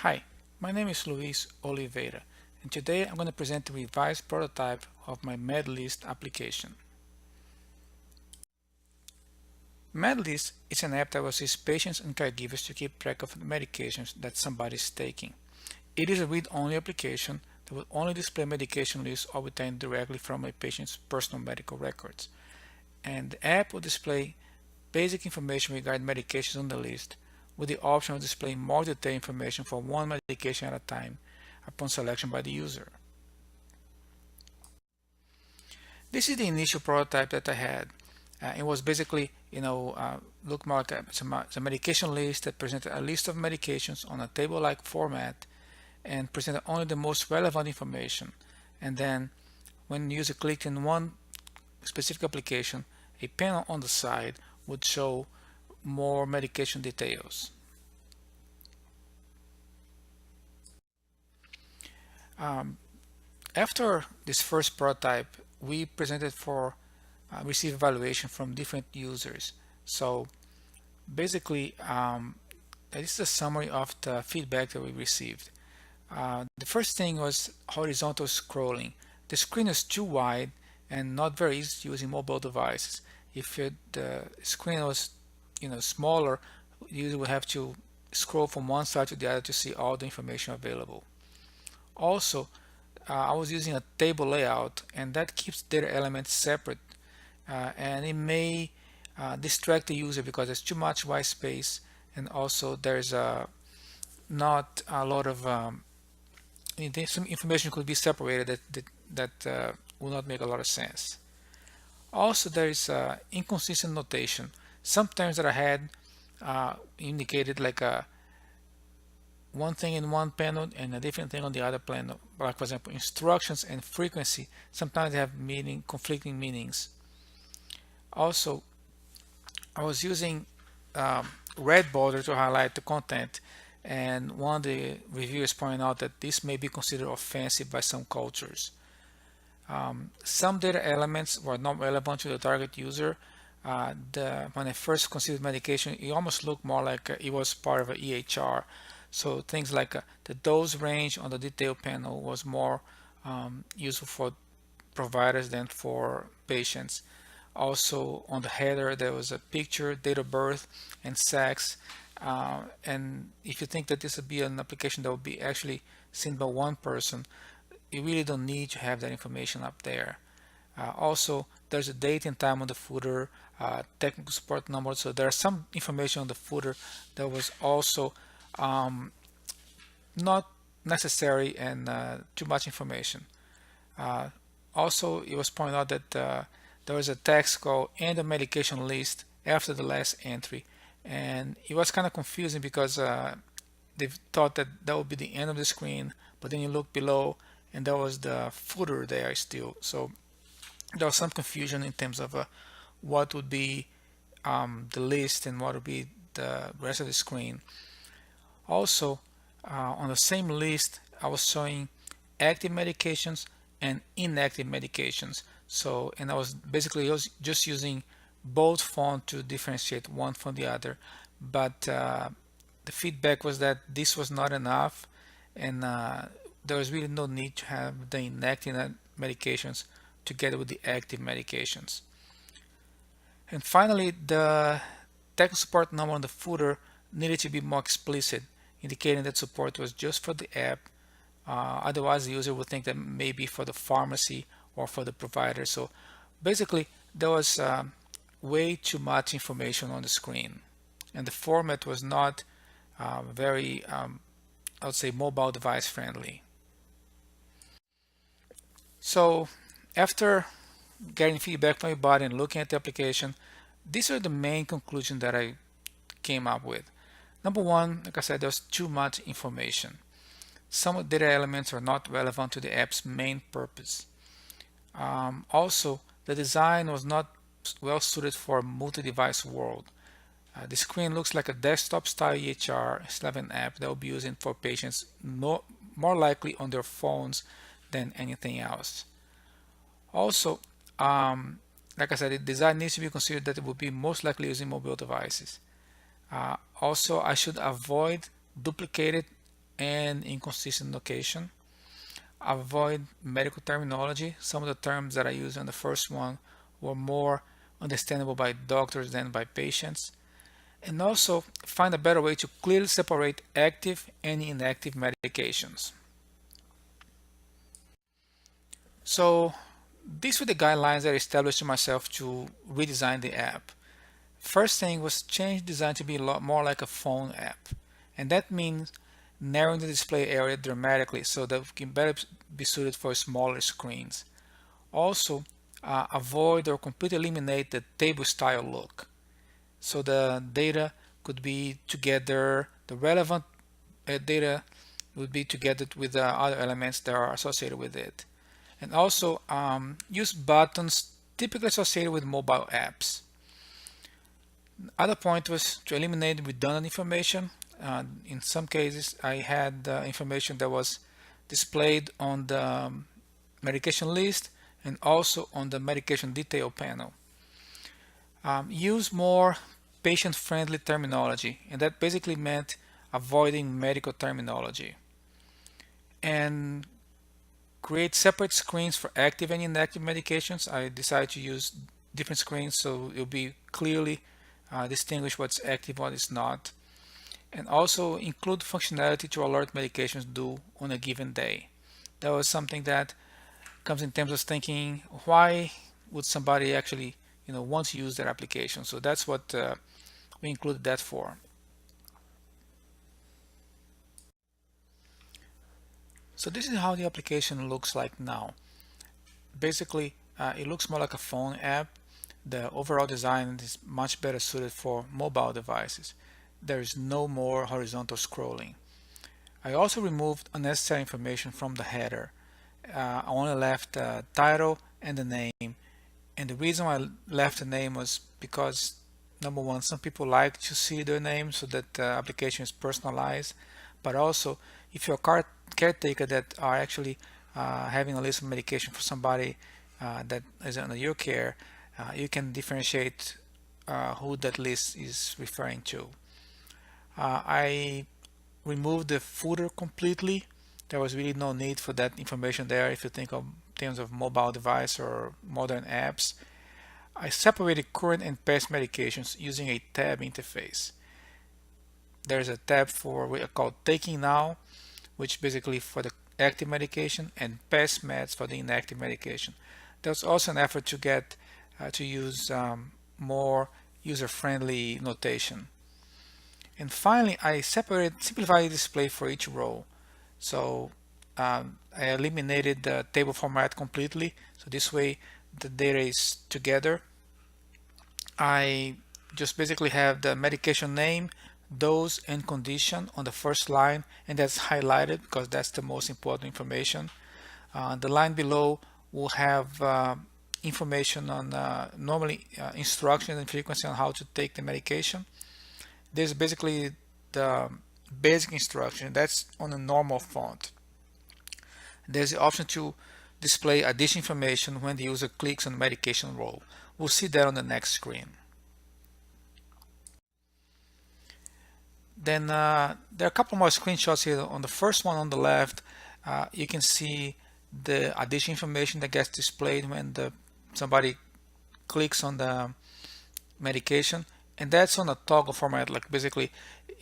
Hi, my name is Luis Oliveira, and today I'm going to present a revised prototype of my MedList application. MedList is an app that will assist patients and caregivers to keep track of the medications that somebody is taking. It is a read-only application that will only display medication lists obtained directly from a patient's personal medical records. And the app will display basic information regarding medications on the list, with the option of displaying more detailed information for one medication at a time upon selection by the user. This is the initial prototype that I had. It was basically, looked more like a medication list that presented a list of medications on a table-like format and presented only the most relevant information. And then when the user clicked in one specific application, a panel on the side would show more medication details. Um, After this first prototype, we presented for receive evaluation from different users. So basically, this is a summary of the feedback that we received. The first thing was horizontal scrolling. The screen is too wide and not very easy to use in mobile devices. If the screen was, smaller, you would have to scroll from one side to the other to see all the information available. Also, I was using a table layout, and that keeps data elements separate, and it may distract the user because there's too much white space, and also there's not a lot of some information could be separated that will not make a lot of sense. Also, there is inconsistent notation. Sometimes that I had indicated like one thing in one panel and a different thing on the other panel. Like for example, instructions and frequency sometimes they have conflicting meanings. Also, I was using red border to highlight the content, and one of the reviewers pointed out that this may be considered offensive by some cultures. Some data elements were not relevant to the target user. When I first considered medication, it almost looked more like it was part of an EHR. So things like the dose range on the detail panel was more useful for providers than for patients. Also on the header there was a picture, date of birth, and sex. And if you think that this would be an application that would be actually seen by one person, you really don't need to have that information up there. Also, there's a date and time on the footer, technical support number. So there's some information on the footer that was also not necessary and too much information. Also, it was pointed out that there was a text called "end of medication list" after the last entry, and it was kind of confusing because they thought that that would be the end of the screen, but then you look below and there was the footer there still. So there was some confusion in terms of what would be the list and what would be the rest of the screen. Also, on the same list, I was showing active medications and inactive medications. So, and I was basically just using both font to differentiate one from the other. But the feedback was that this was not enough, and there was really no need to have the inactive medications together with the active medications. And finally, the technical support number on the footer needed to be more explicit, indicating that support was just for the app. Otherwise, the user would think that maybe for the pharmacy or for the provider. So basically, there was way too much information on the screen, and the format was not very, I would say, mobile device friendly. So after getting feedback from everybody and looking at the application, these are the main conclusions that I came up with. Number one, like I said, there's too much information. Some data elements are not relevant to the app's main purpose. Also, the design was not well suited for a multi-device world. The screen looks like a desktop-style EHR instead of an app that will be used for patients more likely on their phones than anything else. Also, like I said, the design needs to be considered that it will be most likely using mobile devices. Also, I should avoid duplicated and inconsistent location. Avoid medical terminology. Some of the terms that I used on the first one were more understandable by doctors than by patients. And also find a better way to clearly separate active and inactive medications. So these were the guidelines that I established to myself to redesign the app. First thing was change design to be a lot more like a phone app. And that means narrowing the display area dramatically so that we can better be suited for smaller screens. Also, avoid or completely eliminate the table style look. So the data could be together, the relevant data would be together with the other elements that are associated with it. And also use buttons typically associated with mobile apps. Other point was to eliminate redundant information. In some cases, I had information that was displayed on the medication list and also on the medication detail panel. Use more patient-friendly terminology, and that basically meant avoiding medical terminology. And create separate screens for active and inactive medications. I decided to use different screens so it'll be clearly distinguish what's active, what is not. And also include functionality to alert medications due on a given day. That was something that comes in terms of thinking, why would somebody actually want to use their application? So that's what we included that for. So this is how the application looks like now. Basically, it looks more like a phone app. The overall design is much better suited for mobile devices. There is no more horizontal scrolling. I also removed unnecessary information from the header. I only left the title and the name. And the reason I left the name was because, number one, some people like to see their name so that the application is personalized. But also, if you're a caretaker that are actually having a list of medication for somebody that is under your care, you can differentiate who that list is referring to. I removed the footer completely. There was really no need for that information there if you think of terms of mobile device or modern apps. I separated current and past medications using a tab interface. There's a tab for what I call Taking Now, which basically for the active medication, and past meds for the inactive medication. There's also an effort to get to use more user-friendly notation. And finally, I simplified the display for each row. So I eliminated the table format completely. So this way the data is together. I just basically have the medication name, dose, and condition on the first line, and that's highlighted because that's the most important information. The line below will have information on normally instructions and frequency on how to take the medication. There's basically the basic instruction that's on a normal font. There's the option to display additional information when the user clicks on the medication row. We'll see that on the next screen. Then there are a couple more screenshots here. On the first one on the left, you can see the additional information that gets displayed when somebody clicks on the medication, and that's on a toggle format. Like basically,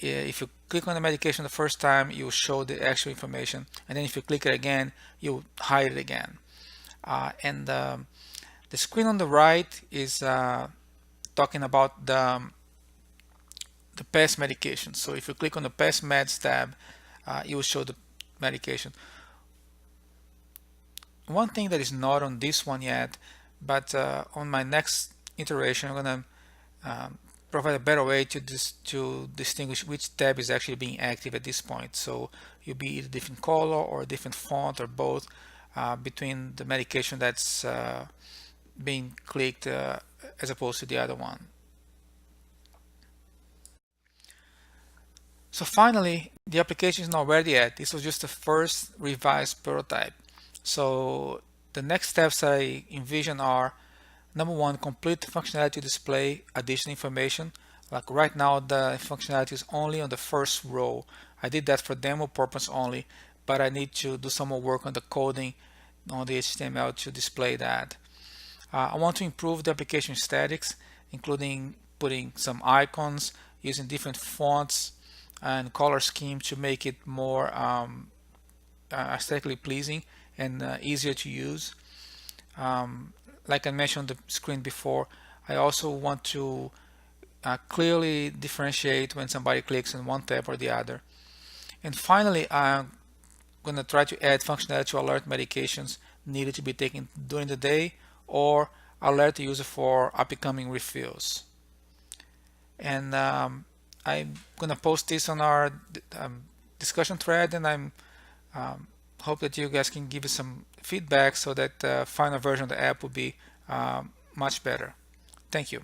if you click on the medication the first time, you show the actual information, and then if you click it again, you hide it again. And the screen on the right is talking about the past medication. So if you click on the past meds tab, it will show the medication. One thing that is not on this one yet, but on my next iteration, I'm going to provide a better way to distinguish which tab is actually being active at this point. So you'll be either different color or a different font or both between the medication that's being clicked as opposed to the other one. So finally, the application is not ready yet. This was just the first revised prototype. So the next steps I envision are, number one, complete the functionality to display additional information Like right now, the functionality is only on the first row. I did that for demo purpose only, but I need to do some more work on the coding on the HTML to display that. I want to improve the application aesthetics, including putting some icons, using different fonts and color scheme to make it more aesthetically pleasing and easier to use. Like I mentioned on the screen before, I also want to clearly differentiate when somebody clicks on one tab or the other. And finally, I'm going to try to add functionality to alert medications needed to be taken during the day or alert the user for upcoming refills. And I'm going to post this on our discussion thread, and I'm hope that you guys can give us some feedback so that the final version of the app will be much better. Thank you.